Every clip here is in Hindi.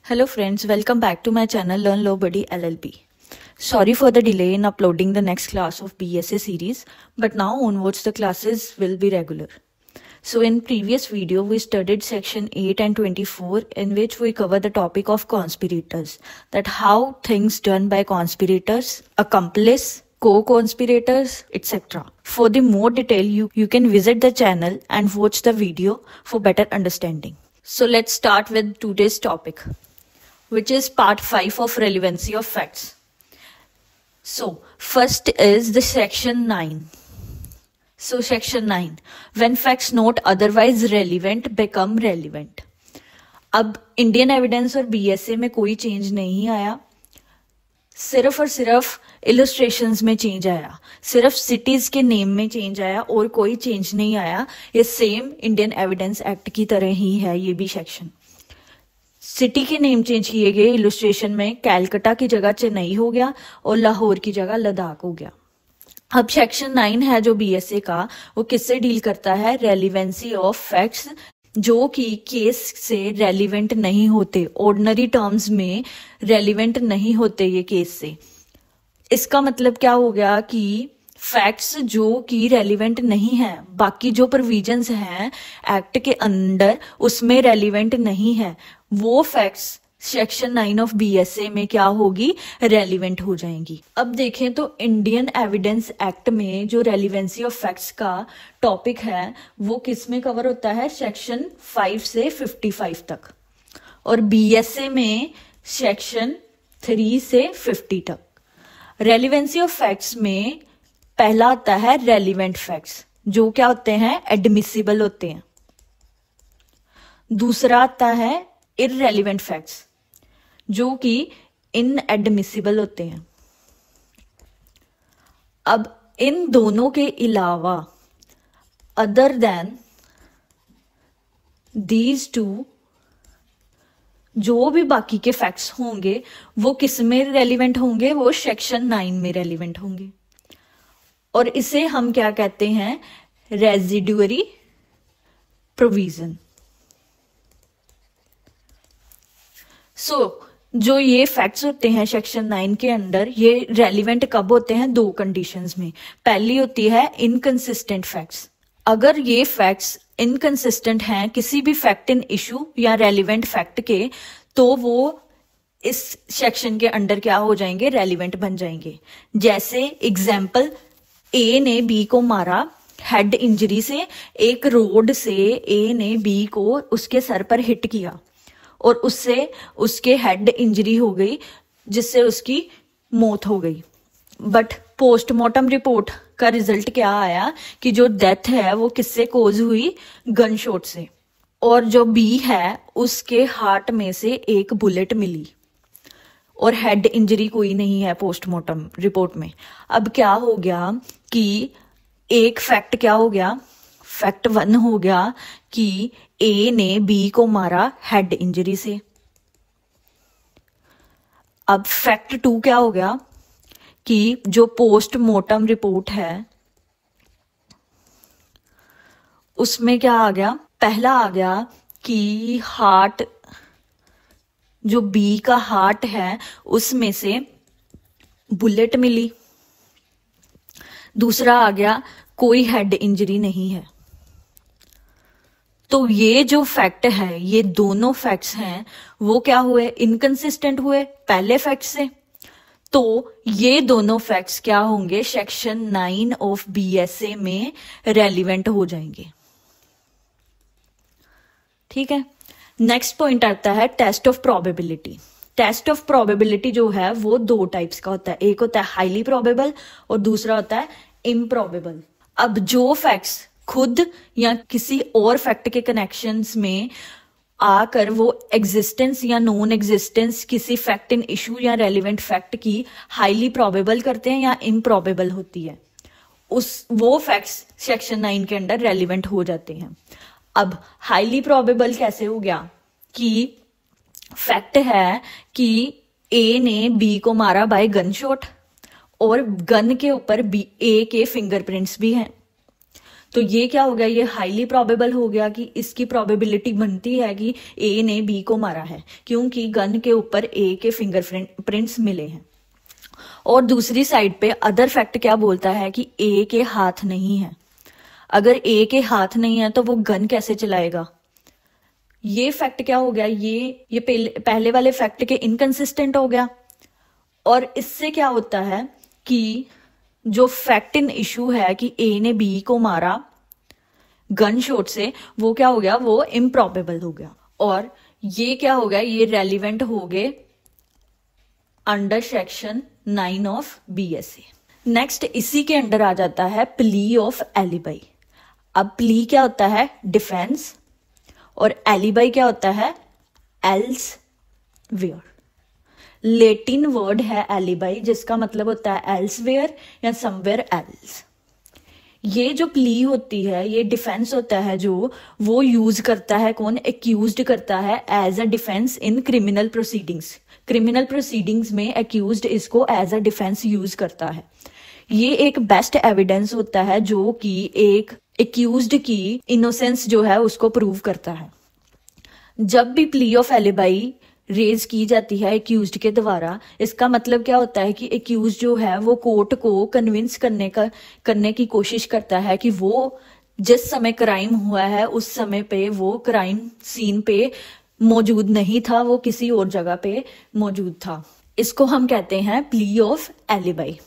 Hello friends, welcome back to my channel Learn Law Buddy LLB. Sorry for the delay in uploading the next class of BSA series, but now onwards the classes will be regular. So in previous video we studied section 8 and 24 in which we cover the topic of conspirators, that how things done by conspirators, accomplice, co-conspirators, etc. For the more detail you can visit the channel and watch the video for better understanding. So let's start with today's topic, which is part 5 of relevancy of facts. So first is the section 9. So section 9, when facts not otherwise relevant become relevant. अब इंडियन एविडेंस और बीएसए में कोई चेंज नहीं आया, सिर्फ और सिर्फ इलस्ट्रेशंस में चेंज आया, सिर्फ सिटीज के नेम में चेंज आया और कोई चेंज नहीं आया. ये सेम इंडियन एविडेंस एक्ट की तरह ही है. ये भी सेक्शन सिटी के नेम चेंज किए गए. इलस्ट्रेशन में कैलकाटा की जगह चेन्नई हो गया और लाहौर की जगह लद्दाख हो गया. अब सेक्शन 9 है जो बीएसए का, वो किससे डील करता है? रेलिवेंसी ऑफ फैक्ट्स जो कि केस से रेलिवेंट नहीं होते, ऑर्डिनरी टर्म्स में रेलिवेंट नहीं होते ये केस से. इसका मतलब क्या हो गया कि फैक्ट्स जो कि रेलिवेंट नहीं है, बाकी जो प्रोविजंस हैं एक्ट के अंदर उसमें रेलिवेंट नहीं है, वो फैक्ट्स सेक्शन 9 ऑफ बीएसए में क्या होगी? रेलिवेंट हो जाएंगी. अब देखें तो इंडियन एविडेंस एक्ट में जो रेलिवेंसी ऑफ फैक्ट्स का टॉपिक है वो किस में कवर होता है? सेक्शन 5 से 55 तक, और बीएसए में सेक्शन 3 से 50 तक. रेलिवेंसी ऑफ फैक्ट्स में पहला आता है रेलिवेंट फैक्ट्स, जो क्या होते हैं? एडमिसिबल होते हैं. दूसरा आता है इररेलिवेंट फैक्ट्स, जो कि इनएडमिसिबल होते हैं. अब इन दोनों के अलावा अदर देन दीज टू जो भी बाकी के फैक्ट्स होंगे वो किस में रेलिवेंट होंगे? वो सेक्शन 9 में रेलिवेंट होंगे. और इसे हम क्या कहते हैं? Residuary provision. जो ये फैक्ट्स होते हैं सेक्शन 9 के अंदर, ये रेलिवेंट कब होते हैं? दो कंडीशंस में. पहली होती है इनकंसिस्टेंट फैक्ट्स. अगर ये फैक्ट्स इनकंसिस्टेंट हैं किसी भी फैक्ट इन इशू या रेलिवेंट फैक्ट के, तो वो इस सेक्शन के अंडर क्या हो जाएंगे? रेलिवेंट बन जाएंगे. जैसे एग्जाम्पल, ए ने बी को मारा हेड इंजरी से. एक रोड से ए ने बी को उसके सर पर हिट किया और उससे उसके हेड इंजरी हो गई जिससे उसकी मौत हो गई. बट पोस्टमार्टम रिपोर्ट का रिजल्ट क्या आया कि जो डेथ है वो किससे कोज हुई? गन शॉट से. और जो बी है उसके हार्ट में से एक बुलेट मिली और हेड इंजरी कोई नहीं है पोस्टमार्टम रिपोर्ट में. अब क्या हो गया कि एक फैक्ट क्या हो गया? फैक्ट 1 हो गया कि ए ने बी को मारा हेड इंजरी से. अब फैक्ट 2 क्या हो गया कि जो पोस्टमार्टम रिपोर्ट है उसमें क्या आ गया? पहला आ गया कि हार्ट, जो बी का हार्ट है उसमें से बुलेट मिली. दूसरा आ गया कोई हेड इंजरी नहीं है. तो ये जो फैक्ट है, ये दोनों फैक्ट्स हैं वो क्या हुए? इनकंसिस्टेंट हुए पहले फैक्ट से. तो ये दोनों फैक्ट्स क्या होंगे? सेक्शन 9 ऑफ बीएसए में रेलिवेंट हो जाएंगे. ठीक है. नेक्स्ट पॉइंट आता है test of probability. Test of probability जो है वो दो टाइप्स का होता है. एक होता है हाईली प्रोबेबल और दूसरा होता है इम्प्रोबेबल. अब जो फैक्ट्स खुद या किसी और फैक्ट के कनेक्शंस में आकर वो एग्जिस्टेंस या नॉन एग्जिस्टेंस किसी फैक्ट इन इशू या रेलिवेंट फैक्ट की हाईली प्रोबेबल करते हैं या इम्प्रोबेबल होती है, वो फैक्ट्स सेक्शन 9 के अंडर रेलिवेंट हो जाते हैं. अब हाईली प्रोबेबल कैसे हो गया कि फैक्ट है कि ए ने बी को मारा बाय गन शॉट और गन के ऊपर ए के फिंगरप्रिंट्स भी हैं. तो ये क्या हो गया, ये हाईली प्रोबेबल हो गया कि इसकी प्रोबेबिलिटी बनती है कि ए ने बी को मारा है, क्योंकि गन के ऊपर ए के फिंगरप्रिंट्स मिले हैं। और दूसरी साइड पे अदर फैक्ट क्या बोलता है कि ए के हाथ नहीं है। अगर ए के हाथ नहीं है तो वो गन कैसे चलाएगा। ये फैक्ट क्या हो गया, ये पहले वाले फैक्ट के इनकंसिस्टेंट हो गया। और इससे क्या होता है कि जो फैक्ट इन इशू है कि ए ने बी को मारा गन शॉट से, वो क्या हो गया, वो इम्प्रॉबेबल हो गया। और ये क्या हो गया, ये रेलिवेंट हो गए under section 9 of BSA. Next इसी के अंडर आ जाता है प्ली ऑफ एलिबाई। अब प्ली क्या होता है, डिफेंस, और एलिबाई क्या होता है, एल्स वेयर। लेटिन वर्ड है एलिबाई, जिसका मतलब होता है एल्सवेयर या समवेयर एल्स। ये जो प्ली होती है, ये डिफेंस होता है जो वो यूज करता है, कौन, एक्यूज्ड करता है as a defence in criminal proceedings. Criminal proceedings में एक्यूज्ड इसको एज अ डिफेंस यूज करता है। ये एक बेस्ट एविडेंस होता है जो कि एक एक्यूज्ड की इनोसेंस जो है उसको प्रूव करता है। जब भी प्ली ऑफ एलिबाई रेज की जाती है एक्यूज्ड के द्वारा, इसका मतलब क्या होता है कि एक्यूज्ड जो है वो कोर्ट को कन्विंस करने की कोशिश करता है कि वो जिस समय क्राइम हुआ है उस समय पे वो क्राइम सीन पे मौजूद नहीं था, वो किसी और जगह पे मौजूद था। इसको हम कहते हैं प्ली ऑफ एलिबाई।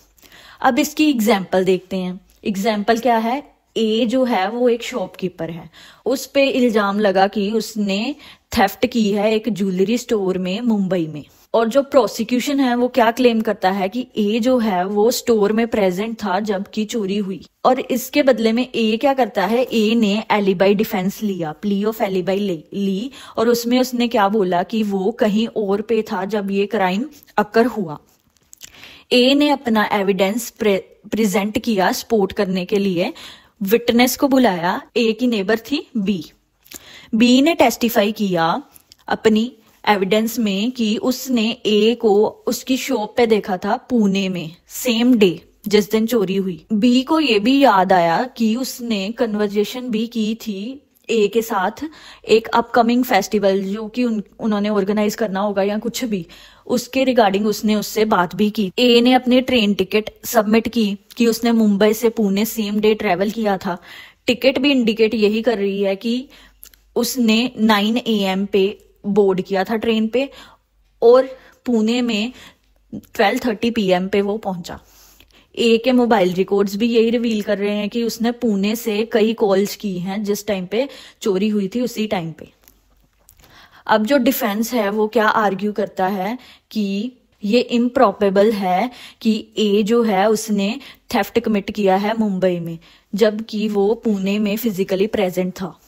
अब इसकी एग्जाम्पल देखते हैं। एग्जाम्पल क्या है, ए जो है वो एक शॉपकीपर है, उस पे इल्जाम लगा कि उसने थेफ्ट की है एक ज्वेलरी स्टोर में मुंबई में। और जो प्रोसिक्यूशन है वो क्या क्लेम करता है कि ए जो है वो स्टोर में प्रेजेंट था जबकि चोरी हुई। और इसके बदले में ए क्या करता है, ए ने एलिबाई डिफेंस लिया, प्ली ऑफ एलिबाई ली, और उसमें उसने क्या बोला कि वो कहीं और पे था जब ये क्राइम अकर हुआ। ए ने अपना एविडेंस प्रेजेंट किया सपोर्ट करने के लिए, विटनेस को बुलाया, ए की नेबर थी बी ने टेस्टिफाई किया अपनी एविडेंस में कि उसने ए को उसकी शॉप पे देखा था पुणे में सेम डे जिस दिन चोरी हुई। बी को ये भी याद आया कि उसने कन्वर्जेशन भी की थी ए के साथ एक अपकमिंग फेस्टिवल जो कि उन्होंने ऑर्गेनाइज करना होगा या कुछ भी, उसके रिगार्डिंग उसने उससे बात भी की। ए ने अपनी ट्रेन टिकट सबमिट की कि उसने मुंबई से पुणे सेम डे ट्रेवल किया था। टिकट भी इंडिकेट यही कर रही है कि उसने 9 AM पे बोर्ड किया था ट्रेन पे और पुणे में 12:30 PM पे वो पहुंचा। ए के मोबाइल रिकॉर्ड्स भी यही रिवील कर रहे हैं कि उसने पुणे से कई कॉल्स की हैं जिस टाइम पे चोरी हुई थी उसी टाइम पे। अब जो डिफेंस है वो क्या आर्ग्यू करता है कि ये इम्प्रॉबेबल है कि ए जो है उसने थेफ्ट कमिट किया है मुंबई में जबकि वो पुणे में फिजिकली प्रेजेंट था।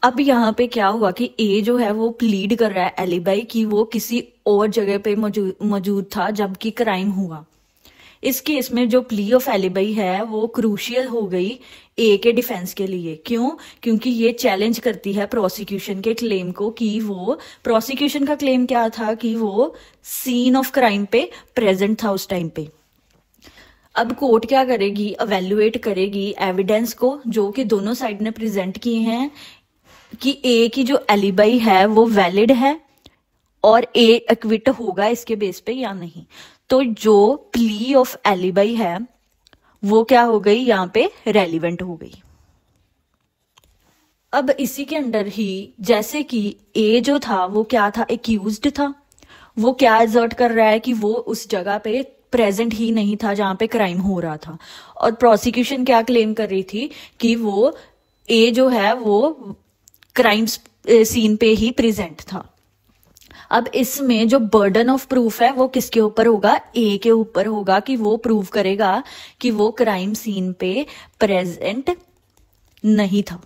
अब यहाँ पे क्या हुआ कि ए जो है वो प्लीड कर रहा है एलिबाई कि वो किसी और जगह पे मौजूद था जबकि क्राइम हुआ। इस केस में जो प्ली ऑफ एलिबाई है वो क्रूशियल हो गई ए के डिफेंस के लिए। क्यों? क्योंकि ये चैलेंज करती है प्रोसिक्यूशन के क्लेम को कि वो, प्रोसिक्यूशन का क्लेम क्या था कि वो सीन ऑफ क्राइम पे प्रेजेंट था उस टाइम पे। अब कोर्ट क्या करेगी, एवेल्युएट करेगी एविडेंस को जो कि दोनों साइड ने प्रेजेंट किए हैं कि ए की जो एलिबाई है वो वैलिड है और ए एक्विट होगा इसके बेस पे या नहीं। तो जो प्ली ऑफ एलिबाई है वो क्या हो गई, यहाँ पे रेलिवेंट हो गई। अब इसी के अंडर ही जैसे कि ए जो था वो क्या था, एक्यूज्ड था, वो क्या एजर्ट कर रहा है कि वो उस जगह पे प्रेजेंट ही नहीं था जहां पे क्राइम हो रहा था। और प्रोसिक्यूशन क्या क्लेम कर रही थी कि वो ए जो है वो क्राइम सीन पे ही प्रेजेंट था। अब इसमें जो बर्डन ऑफ प्रूफ है वो किसके ऊपर होगा, ए के ऊपर होगा कि वो प्रूव करेगा कि वो क्राइम सीन पे प्रेजेंट नहीं था।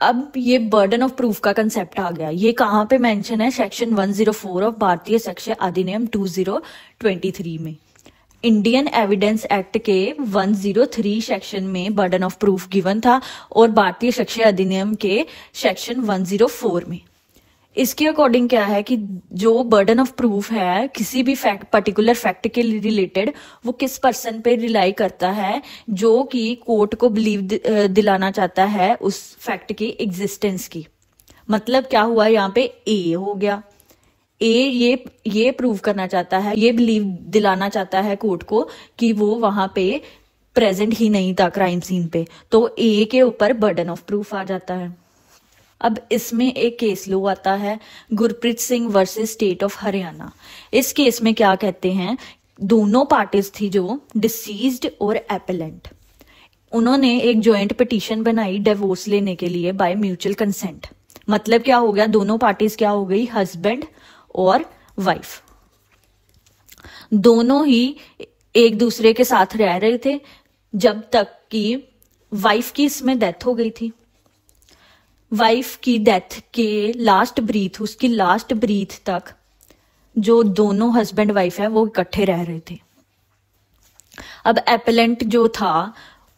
अब ये बर्डन ऑफ प्रूफ का कंसेप्ट आ गया। ये कहां पे मेंशन है, सेक्शन 104 ऑफ भारतीय शिक्षा अधिनियम 2023 में। इंडियन एविडेंस एक्ट के 103 सेक्शन में बर्डन ऑफ प्रूफ गिवन था और भारतीय शिक्षा अधिनियम के सेक्शन 104 में। इसके अकॉर्डिंग क्या है कि जो बर्डन ऑफ प्रूफ है किसी भी फैक्ट, पर्टिकुलर फैक्ट के रिलेटेड, वो किस पर्सन पे रिलाई करता है जो कि कोर्ट को बिलीव दिलाना चाहता है उस फैक्ट की एग्जिस्टेंस की। मतलब क्या हुआ यहाँ पे, ए हो गया, ए ये प्रूव करना चाहता है, ये बिलीव दिलाना चाहता है कोर्ट को कि वो वहां पे प्रेजेंट ही नहीं था क्राइम सीन पे, तो ए के ऊपर बर्डन ऑफ प्रूफ आ जाता है। अब इसमें एक केस लो आता है, Gurpreet Singh versus state of Haryana. इस केस में क्या कहते हैं, दोनों पार्टीज थी जो डिसीज्ड और एपेलेंट, उन्होंने एक जॉइंट पिटीशन बनाई डिवोर्स लेने के लिए बाय म्यूचुअल कंसेंट। मतलब क्या हो गया, दोनों पार्टीज क्या हो गई, हस्बैंड और वाइफ, दोनों ही एक दूसरे के साथ रह रहे थे जब तक कि वाइफ की इसमें डेथ हो गई थी। वाइफ की डेथ के लास्ट ब्रीथ, उसकी लास्ट ब्रीथ तक जो दोनों हस्बैंड वाइफ है वो इकट्ठे रह रहे थे। अब एपेलेंट जो था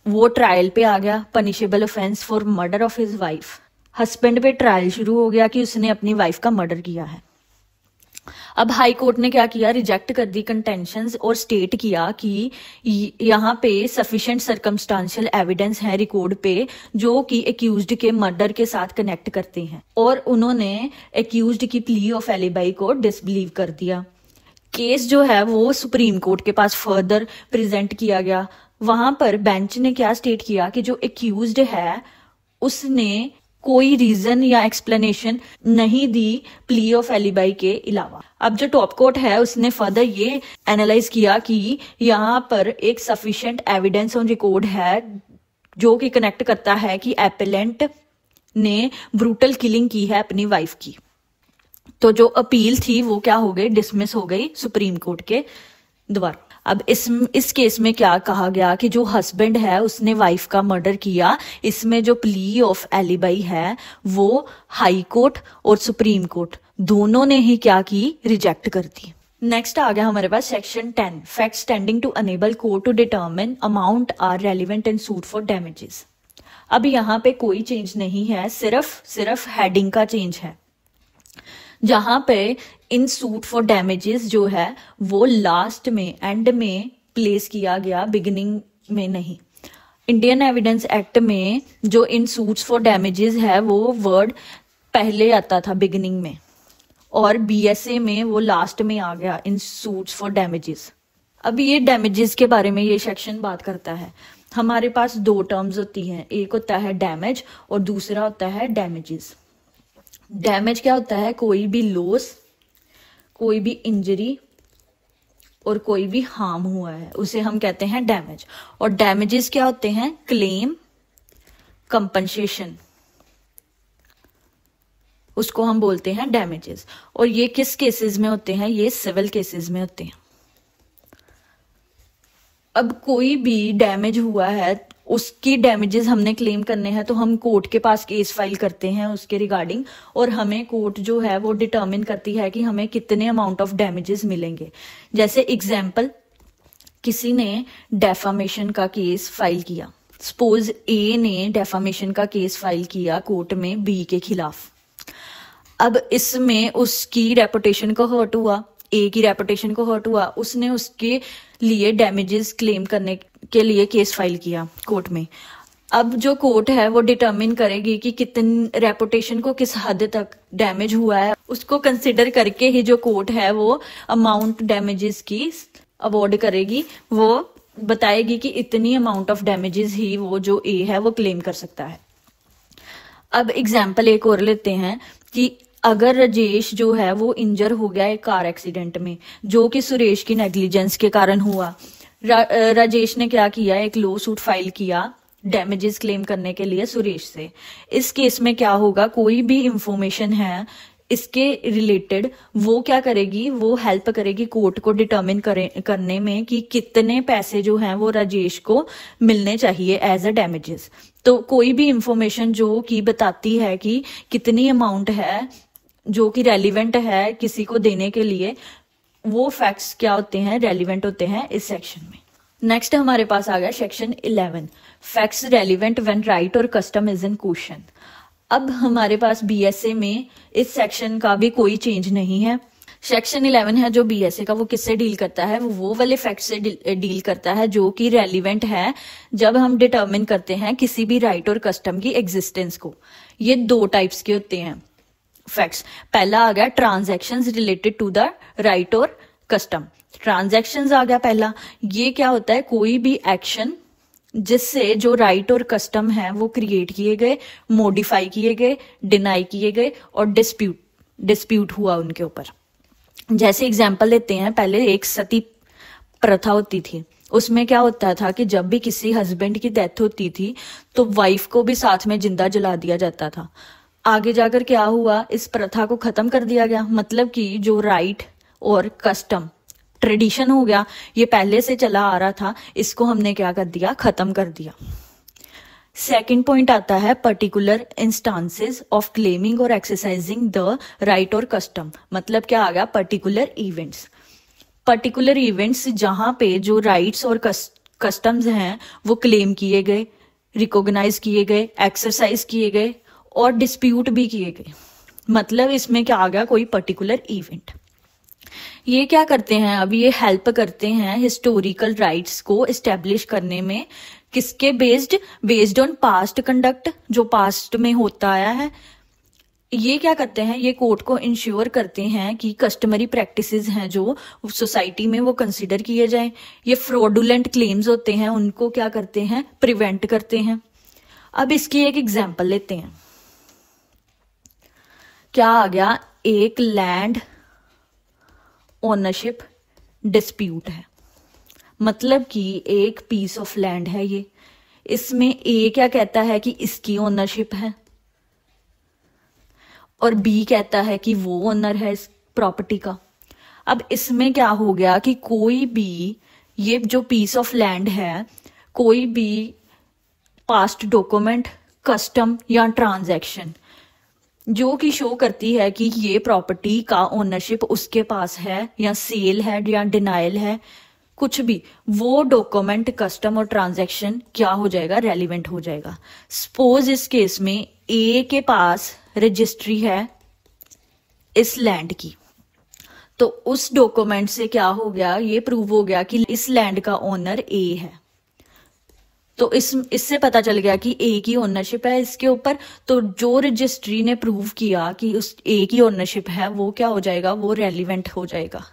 वो ट्रायल पे आ गया, punishable offence for murder of his wife. Husband पे ट्रायल शुरू हो गया कि उसने अपनी वाइफ का मर्डर किया है। अब हाई कोर्ट ने क्या किया, रिजेक्ट कर दी कंटेंशंस और स्टेट किया कि यहाँ पे सफिशिएंट सर्कमस्टांशियल एविडेंस है रिकॉर्ड पे जो कि एक्यूज्ड के मर्डर के साथ कनेक्ट करते हैं, और उन्होंने एक्यूज्ड की प्ली ऑफ एलिबाई को डिसबिलीव कर दिया। केस जो है वो सुप्रीम कोर्ट के पास फर्दर प्रेजेंट किया गया। वहां पर बेंच ने क्या स्टेट किया कि जो एक्यूज्ड है उसने कोई रीजन या एक्सप्लेनेशन नहीं दी प्ली ऑफ एलिबाई के अलावा। अब जो टॉप कोर्ट है उसने फर्दर ये एनालाइज किया कि यहाँ पर एक सफिशिएंट एविडेंस ऑन रिकॉर्ड है जो कि कनेक्ट करता है कि एपेलेंट ने ब्रूटल किलिंग की है अपनी वाइफ की। तो जो अपील थी वो क्या हो गई, डिसमिस हो गई सुप्रीम कोर्ट के द्वारा। अब इस केस में क्या कहा गया कि जो हस्बैंड है उसने वाइफ का मर्डर किया, इसमें जो प्ली ऑफ एलिबाई है वो हाई कोर्ट और सुप्रीम कोर्ट दोनों ने ही क्या की, रिजेक्ट कर दी। नेक्स्ट आ गया हमारे पास section 10, facts tending to enable court to determine amount are relevant and suit for damages. अब यहाँ पे कोई चेंज नहीं है, सिर्फ हेडिंग का चेंज है, जहां पे इन सूट फॉर डैमेजेस जो है वो लास्ट में, एंड में प्लेस किया गया, बिगिनिंग में नहीं। इंडियन एविडेंस एक्ट में जो इन सूट्स फॉर डैमेजेस है वो वर्ड पहले आता था बिगिनिंग में, और बीएसए में वो लास्ट में आ गया इन सूट्स फॉर डैमेजेस। अब ये डैमेजेस के बारे में ये सेक्शन बात करता है। हमारे पास दो टर्म्स होती हैं, एक होता है डैमेज और दूसरा होता है डैमेजेस। डैमेज क्या होता है, कोई भी लॉस, कोई भी इंजरी और कोई भी हार्म हुआ है उसे हम कहते हैं डैमेज। और डैमेजेस क्या होते हैं, क्लेम, कंपनसेशन, उसको हम बोलते हैं डैमेजेस। और ये किस केसेस में होते हैं, ये सिविल केसेस में होते हैं। अब कोई भी डैमेज हुआ है उसकी डैमेजेस हमने क्लेम करने हैं तो हम कोर्ट के पास केस फाइल करते हैं उसके रिगार्डिंग, और हमें कोर्ट जो है वो डिटरमिन करती है कि हमें कितने अमाउंट ऑफ डैमेजेस मिलेंगे। जैसे एग्जाम्पल, किसी ने डेफामेशन का केस फाइल किया, सपोज ए ने डेफामेशन का केस फाइल किया कोर्ट में बी के खिलाफ। अब इसमें उसकी रेपुटेशन को हर्ट हुआ, ए की रेपुटेशन को हर्ट हुआ, उसने उसके लिए डैमेजेस क्लेम करने के लिए केस फाइल किया कोर्ट में। अब जो कोर्ट है वो डिटरमिन करेगी कि कितनी रेपुटेशन को किस हद तक डैमेज हुआ है, उसको कंसिडर करके ही जो कोर्ट है वो अमाउंट डैमेजेस की अवॉर्ड करेगी। वो बताएगी कि इतनी अमाउंट ऑफ डैमेजेस ही वो जो ए है वो क्लेम कर सकता है। अब एग्जाम्पल एक और लेते हैं कि अगर राजेश जो है वो इंजर हो गया एक कार एक्सीडेंट में जो कि सुरेश की नेग्लिजेंस के कारण हुआ। राजेश ने क्या किया, एक लॉ सूट फाइल किया डैमेजेस क्लेम करने के लिए सुरेश से। इस केस में क्या होगा, कोई भी इंफॉर्मेशन है इसके रिलेटेड वो क्या करेगी, वो हेल्प करेगी कोर्ट को डिटरमिन करने में कि कितने पैसे जो हैं वो राजेश को मिलने चाहिए एज अ डैमेजेस। तो कोई भी इंफॉर्मेशन जो कि बताती है कि कितनी अमाउंट है जो कि रेलिवेंट है किसी को देने के लिए, वो फैक्ट्स क्या होते हैं, रेलिवेंट होते हैं इस सेक्शन में। नेक्स्ट हमारे पास आ गया section 11, facts relevant when right और कस्टम इज इन क्वेश्चन। अब हमारे पास बीएसए में इस सेक्शन का भी कोई चेंज नहीं है। सेक्शन 11 है जो बीएसए का, वो किससे डील करता है, वो वाले फैक्ट से डील करता है जो कि रेलिवेंट है जब हम डिटर्मिन करते हैं किसी भी राइट और कस्टम की एग्जिस्टेंस को। ये 2 टाइप्स के होते हैं फैक्ट्स। पहला आ गया transactions related to the right और कस्टम। ट्रांजैक्शंस आ गया पहला। ये क्या होता है, कोई भी एक्शन जिससे जो राइट और कस्टम है वो क्रिएट किए गए, मॉडिफाई किए गए, डिनाई किए गए और डिस्प्यूट हुआ उनके ऊपर। जैसे एग्जांपल लेते हैं, पहले एक सती प्रथा होती थी। उसमें क्या होता था कि जब भी किसी हस्बैंड की डेथ होती थी तो वाइफ को भी साथ में जिंदा जला दिया जाता था। आगे जाकर क्या हुआ, इस प्रथा को खत्म कर दिया गया। मतलब कि जो राइट और कस्टम ट्रेडिशन हो गया, ये पहले से चला आ रहा था, इसको हमने क्या कर दिया, खत्म कर दिया। सेकंड पॉइंट आता है पर्टिकुलर इंस्टांसेस ऑफ क्लेमिंग और एक्सरसाइजिंग द राइट और कस्टम। मतलब क्या आ गया, पर्टिकुलर इवेंट्स। पर्टिकुलर इवेंट्स जहां पे जो राइट्स और कस्टम्स हैं वो क्लेम किए गए, रिकॉग्नाइज किए गए, एक्सरसाइज किए गए और डिस्प्यूट भी किए गए। मतलब इसमें क्या आ गया, कोई पर्टिकुलर इवेंट। ये क्या करते हैं, अब ये हेल्प करते हैं हिस्टोरिकल राइट्स को एस्टेब्लिश करने में। किसके बेस्ड ऑन पास्ट कंडक्ट, जो पास्ट में होता आया है। ये क्या करते हैं, ये कोर्ट को इंश्योर करते हैं कि कस्टमरी प्रैक्टिसेस हैं जो सोसाइटी में वो कंसिडर किए जाएं। ये फ्रॉडुलेंट क्लेम्स होते हैं, उनको क्या करते हैं, प्रिवेंट करते हैं। अब इसकी एक एग्जांपल लेते हैं। क्या आ गया, एक लैंड ओनरशिप डिस्प्यूट है। मतलब कि एक पीस ऑफ लैंड है ये, इसमें ए क्या कहता है कि इसकी ओनरशिप है और बी कहता है कि वो ओनर है इस प्रॉपर्टी का। अब इसमें क्या हो गया कि कोई भी ये जो पीस ऑफ लैंड है, कोई भी पास्ट डॉक्यूमेंट, कस्टम या ट्रांजैक्शन जो कि शो करती है कि ये प्रॉपर्टी का ओनरशिप उसके पास है या सेल है या डिनायल है, कुछ भी, वो डॉक्यूमेंट, कस्टम और ट्रांजैक्शन क्या हो जाएगा, रेलिवेंट हो जाएगा। सपोज इस केस में ए के पास रजिस्ट्री है इस लैंड की, तो उस डॉक्यूमेंट से क्या हो गया, ये प्रूव हो गया कि इस लैंड का ओनर ए है। तो इससे पता चल गया कि ए की ओनरशिप है इसके ऊपर। तो जो रजिस्ट्री ने प्रूव किया कि उस ए की ओनरशिप है, वो क्या हो जाएगा, वो रेलिवेंट हो जाएगा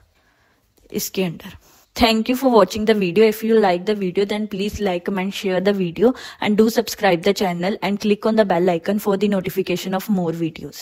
इसके under. Thank you for watching the video. If you like the video, then please like, comment, share the video and do subscribe the channel and click on the bell icon for the notification of more videos.